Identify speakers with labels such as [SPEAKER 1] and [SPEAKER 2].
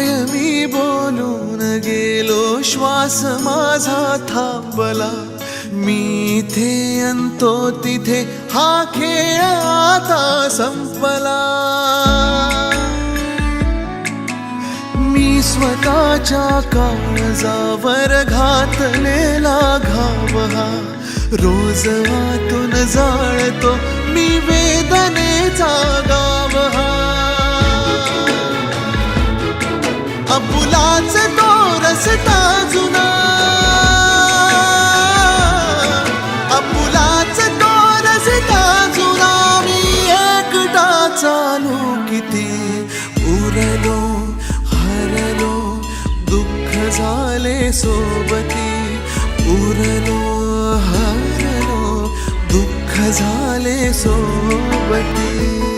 [SPEAKER 1] काय मी बोलून गेलो, श्वास माझा थांबला. मी इथे अंतो तिथे हा खेळ आता संपला. मी स्वतःच्या काळजावर घातलेला घाव हा रोज आतून जाळतो मी वेदनेचा गाव हा. आपुलाच तो रस्ता जुना, आपुलाच तो रस्ता जुना. मी एकटा चालू किती उरलो हरलो, दुःख झाले सोबती. उरलो हरलो, दुःख झाले सोबती.